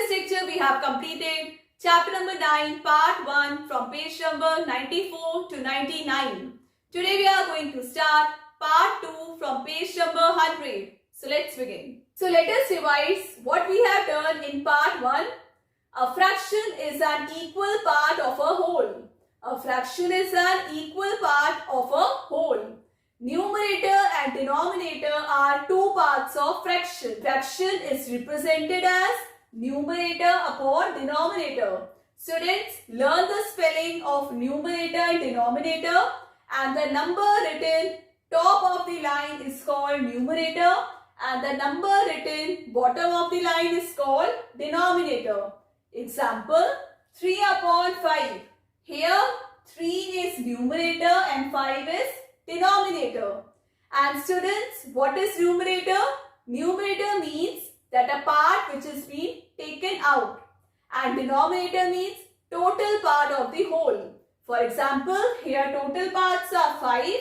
this lecture we have completed chapter number 9 part 1 from page number 94 to 99. Today we are going to start part 2 from page number 100. So let's begin. So let us revise what we have done in part 1. A fraction is an equal part of a whole. A fraction is an equal part of a whole. Numerator and denominator are two parts of fraction. Fraction is represented as numerator upon denominator. Students, learn the spelling of numerator and denominator, and the number written top of the line is called numerator and the number written bottom of the line is called denominator. Example, 3 upon 5. Here 3 is numerator and 5 is denominator. And students, what is numerator? Numerator means that a part which is being taken out, and denominator means total part of the whole. For example, here total parts are 5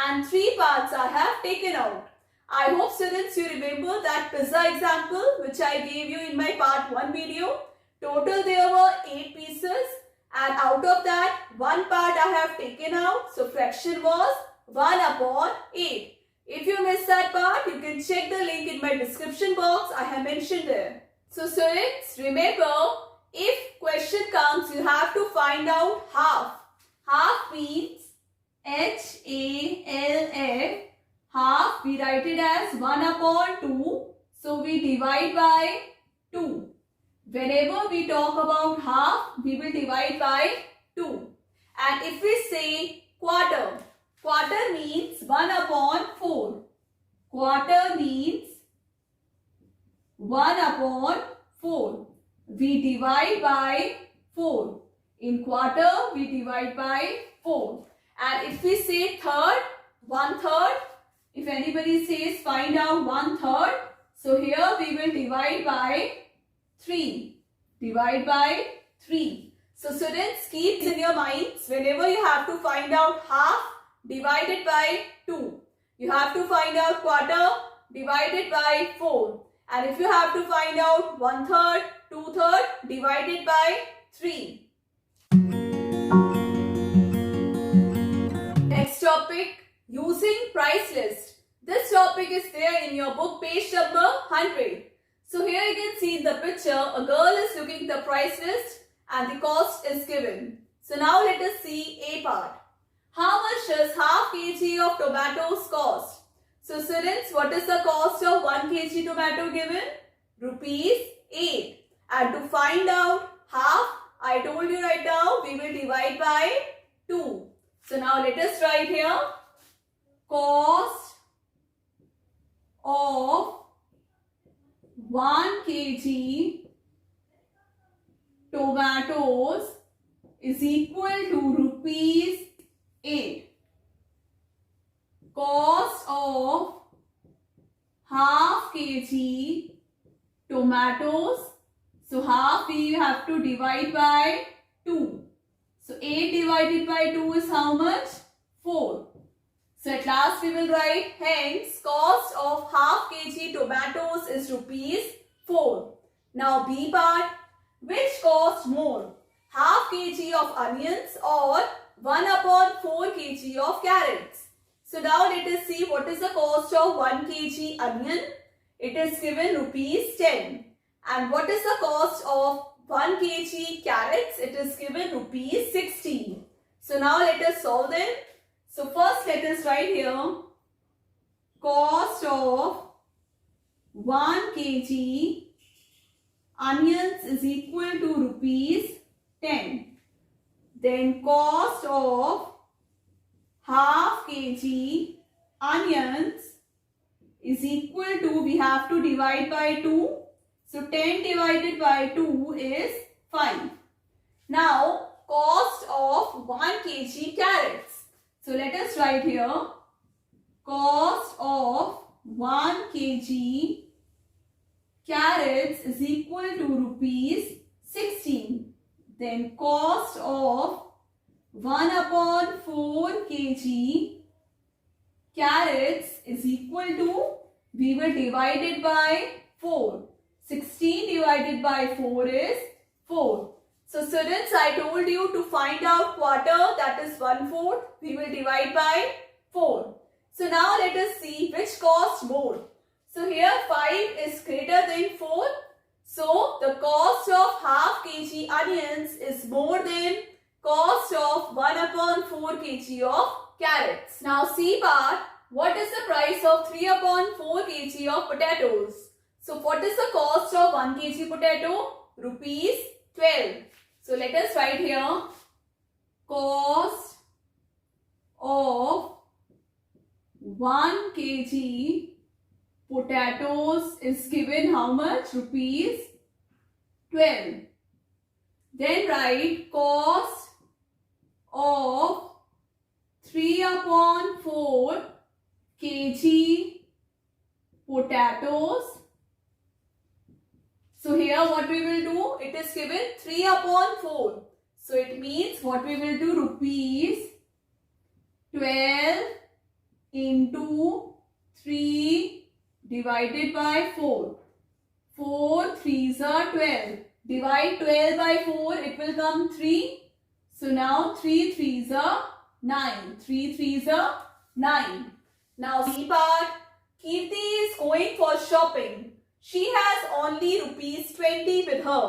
and 3 parts I have taken out. I hope students you remember that pizza example which I gave you in my part 1 video. Total there were 8 pieces and out of that one part I have taken out. So fraction was 1 upon 8. If you missed that part, you can check the link in my description box. I have mentioned there. So students, remember, if question comes, you have to find out half. Half means H-A-L-F. Half, we write it as 1 upon 2. So we divide by 2. Whenever we talk about half, we will divide by 2. And if we say quarter, quarter means 1 upon 4. Quarter means 1 upon 4. We divide by 4. In quarter, we divide by 4. And if we say third, 1/3. If anybody says find out 1/3. So here we will divide by 3. Divide by 3. So students, keep in your minds whenever you have to find out half, divided by 2. You have to find out quarter, divided by 4. And if you have to find out 1/3, 2/3, divided by 3. Next topic, using price list. This topic is there in your book, page number 100. So here you can see in the picture, a girl is looking at the price list and the cost is given. So now let us see A part. How much does half kg of tomatoes cost? So students, what is the cost of 1 kg tomato given? Rupees 8. And to find out half, I told you right now, we will divide by 2. So now let us write here, cost of 1 kg tomatoes is equal to rupees 8. Cost of half kg tomatoes. So half we have to divide by 2. So 8 divided by 2 is how much? 4. So at last we will write, hence cost of half kg tomatoes is rupees 4. Now B part, which cost more? Half kg of onions or 1 upon 4 kg of carrots? So now let us see what is the cost of 1 kg onion. It is given rupees 10. And what is the cost of 1 kg carrots? It is given rupees 16. So now let us solve them. So first let us write here, cost of 1 kg onions is equal to rupees 10. Then cost of half kg onions is equal to, we have to divide by 2. So 10 divided by 2 is 5. Now cost of 1 kg carrots. So let us write here, cost of 1 kg carrots is equal to rupees 16. Then cost of 1 upon 4 kg carrots is equal to, we will divide it by 4. 16 divided by 4 is 4. So students, I told you to find out quarter, that is 1/4. We will divide by 4. So now let us see which cost more. So here 5 is greater than 4. So the cost of half kg onions is more than cost of 1/4 kg of carrots. Now C part, what is the price of 3/4 kg of potatoes? So what is the cost of 1 kg potato? Rupees 12. So let us write here, cost of 1 kg potatoes is given how much? Rupees 12. Then write cost of 3/4 kg potatoes. So here what we will do, it is given 3/4. So it means what we will do, rupees 12 into 3 divided by 4. 4 3s are 12. Divide 12 by 4, it will come 3. So now 3 3s are 9. 3 3s are 9. Now C part, Kirti is going for shopping. She has only rupees 20 with her.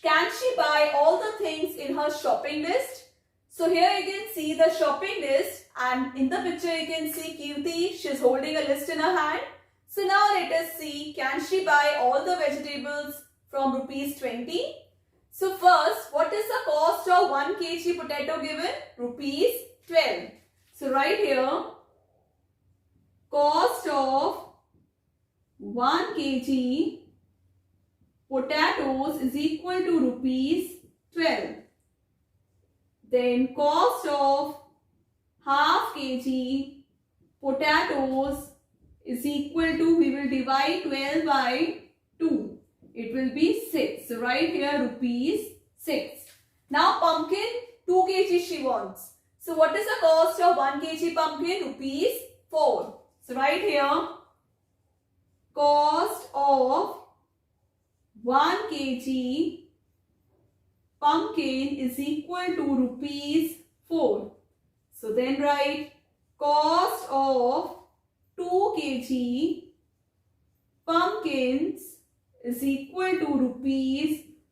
Can she buy all the things in her shopping list? So here you can see the shopping list, and in the picture you can see Kirti, she is holding a list in her hand. So now let us see, can she buy all the vegetables from rupees 20? So first, what is the cost of 1 kg potato given? Rupees 12. So write here, cost of 1 kg potatoes is equal to rupees 12. Then cost of half kg potatoes is equal to, we will divide 12 by 2. It will be 6. So write here rupees 6. Now pumpkin 2 kg she wants. So what is the cost of 1 kg pumpkin? Rupees 4. So write here, cost of 1 kg pumpkin is equal to rupees 4. So then write cost of 2 kg pumpkins is equal to rupees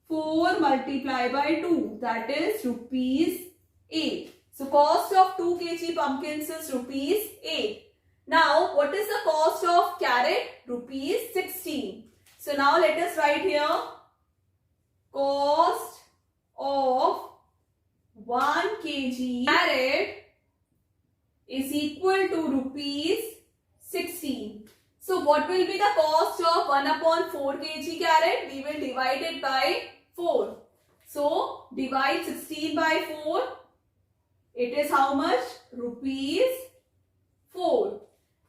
4 multiplied by 2, that is rupees 8. So cost of 2 kg pumpkins is rupees 8. Now, what is the cost of carrot? Rupees 16. So now let us write here, cost of 1 kg carrot is equal to rupees 16. So what will be the cost of 1/4 kg carrot? We will divide it by 4. So divide 16 by 4. It is how much? Rupees 4.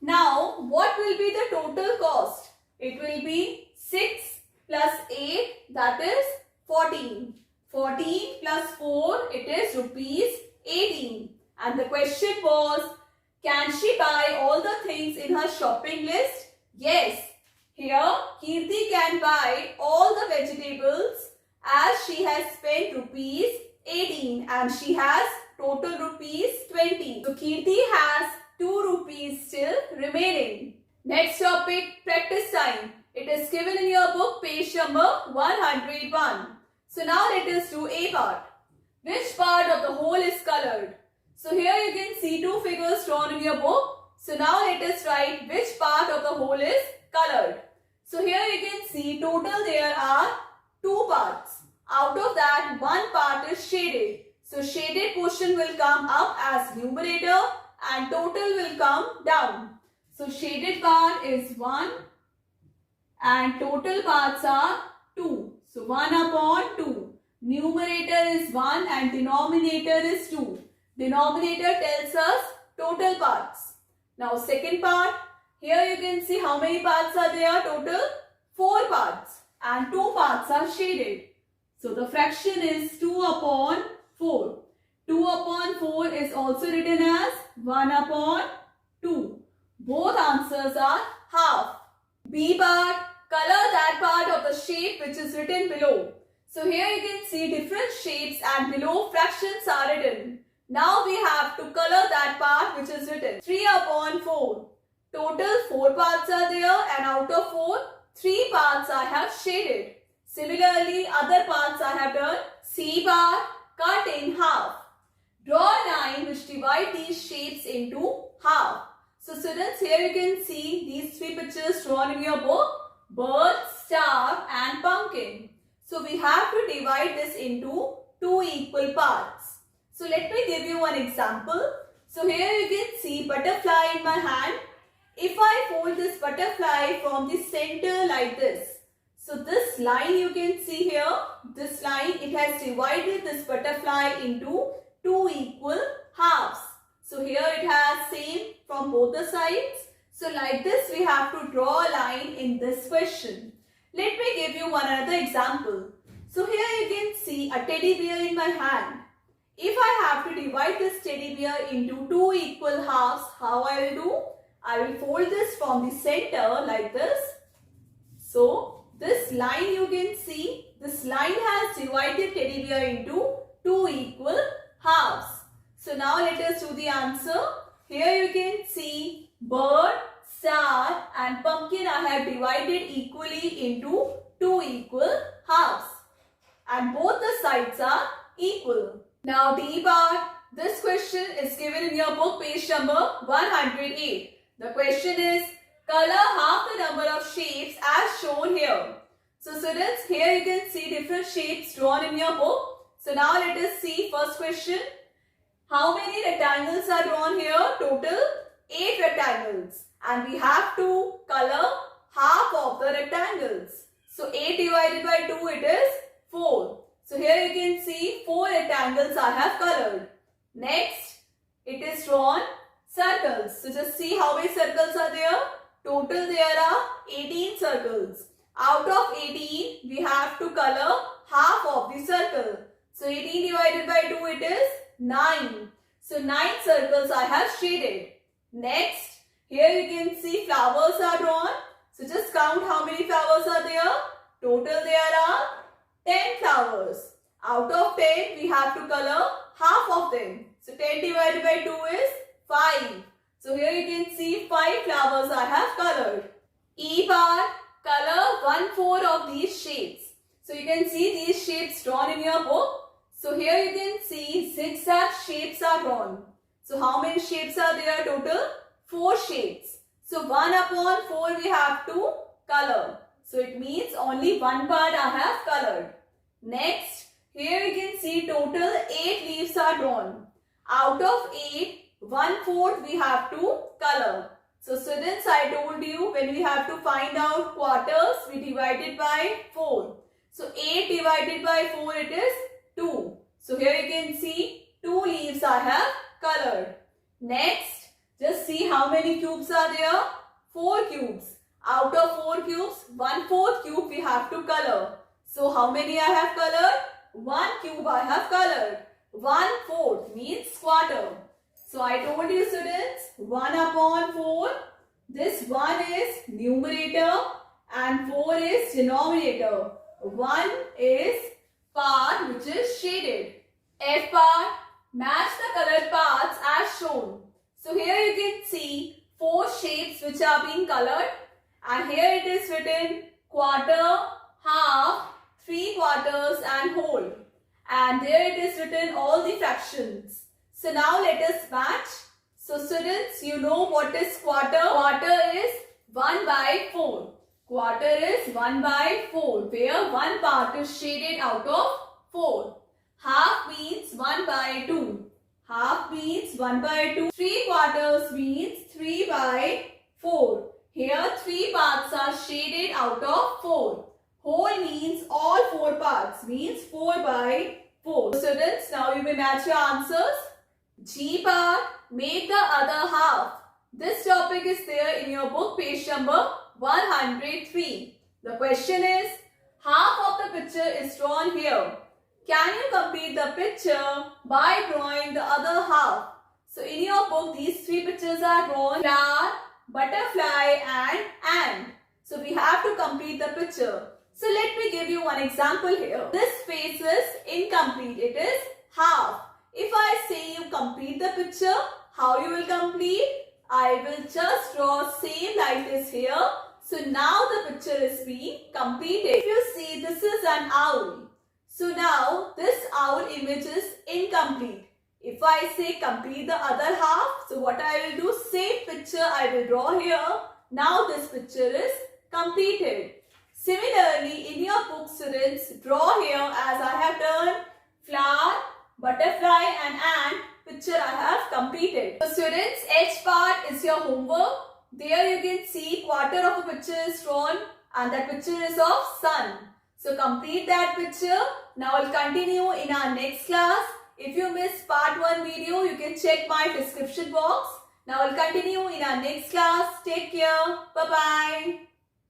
Now, what will be the total cost? It will be 6 plus 8, that is 14. 14 plus 4, it is rupees 18. And the question was, can she buy all the things in her shopping list? Yes. Here, Kirti can buy all the vegetables as she has spent rupees 18 and she has total rupees 20. So, Kirti has 2 rupees still remaining. Next topic, practice time. It is given in your book, page number 101. So now let us do A part. Which part of the whole is colored? So here you can see 2 figures drawn in your book. So now let us write which part of the whole is colored. So here you can see total there are 2 parts. Out of that, 1 part is shaded. So shaded portion will come up as numerator and total will come down. So shaded part is 1 and total parts are 2. So 1/2. Numerator is 1 and denominator is 2. Denominator tells us total parts. Now second part, here you can see how many parts are there total? 4 parts and 2 parts are shaded. So the fraction is 2/4. 2/4 is also written as 1/2. Both answers are half. B part, color that part of the shape which is written below. So here you can see different shapes and below fractions are written. Now we have to color that part which is written 3 upon 4. Total 4 parts are there and out of 4, 3 parts I have shaded. Similarly, other parts I have done C part cut in half. Draw a line which divide these shapes into half. So students, here you can see these 3 pictures drawn in your book: bird, star and pumpkin. So we have to divide this into 2 equal parts. So let me give you one example. So here you can see butterfly in my hand. If I fold this butterfly from the center like this, so this line you can see here, this line, it has divided this butterfly into 2 equal halves. So here it has same from both the sides. So like this we have to draw a line in this question. Let me give you one another example. So here you can see a teddy bear in my hand. If I have to divide this teddy bear into 2 equal halves, how I will do? I will fold this from the center like this. So this line you can see, this line has divided teddy bear into 2 equal halves. So now let us do the answer. Here you can see bird, star and pumpkin I have divided equally into 2 equal halves. And both the sides are equal. Now D part, this question is given in your book page number 108. The question is, color half the number of shapes as shown here. So students, here you can see different shapes drawn in your book. So now let us see first question. How many rectangles are drawn here? Total 8 rectangles. And we have to color half of the rectangles. So 8 divided by 2, it is 4. So here you can see 4 rectangles I have colored. Next, it is drawn circles. So just see how many circles are there. Total there are 18 circles. Out of 18, we have to color half of the circle. So 18 divided by 2, it is 9. So 9 circles I have shaded. Next, here you can see flowers are drawn. So just count how many flowers are there. Total there are 10 flowers. Out of 10, we have to color half of them. So 10 divided by 2 is 5. So here you can see 5 flowers I have colored. E part, color 1/4 of these shapes. So you can see these shapes drawn in your book. So here you can see zigzag shapes are drawn. So how many shapes are there total? 4 shapes. So 1 upon 4 we have to color. So it means only one part I have colored. Next, here you can see total 8 leaves are drawn. Out of 8, 1/4 we have to color. So students, I told you when we have to find out quarters, we divide it by 4. So 8 divided by 4, it is 2. So here you can see 2 leaves I have colored. Next, just see how many cubes are there. 4 cubes. Out of 4 cubes, 1/4 cube we have to color. So how many I have colored? 1 cube I have colored. 1/4 means quarter. So I told you students, 1 upon 4. This 1 is numerator and 4 is denominator. 1 is part which is shaded. F part, match the colored parts as shown. So here you can see 4 shapes which are being colored. And here it is written quarter, half, 3/4 and whole. And there it is written all the fractions. So now let us match. So students, you know what is quarter? Quarter is 1 by 4. Quarter is 1 by 4, where one part is shaded out of 4. Half means 1 by 2. Half means 1 by 2. 3/4 means 3 by 4. Here 3 parts are shaded out of 4. Whole means all 4 parts, means 4 by 4. Students, now you may match your answers. G part, make the other half. This topic is there in your book, page number 103. The question is, half of the picture is drawn here. Can you complete the picture by drawing the other half? So in your book, these 3 pictures are drawn: flower, butterfly and ant. So we have to complete the picture. So let me give you one example here. This face is incomplete. It is half. If I say you complete the picture, how you will complete? I will just draw same like this here. So now the picture is being completed. If you see, this is an owl. So now this owl image is incomplete. If I say complete the other half, so what I will do, same picture I will draw here. Now this picture is completed. Similarly, in your book, students, draw here as I have done flower, butterfly and ant picture I have completed. So students, H part is your homework. There you can see quarter of a picture is drawn and that picture is of sun. So complete that picture. Now I'll continue in our next class. If you missed part 1 video, you can check my description box. Now I'll continue in our next class. Take care. Bye-bye.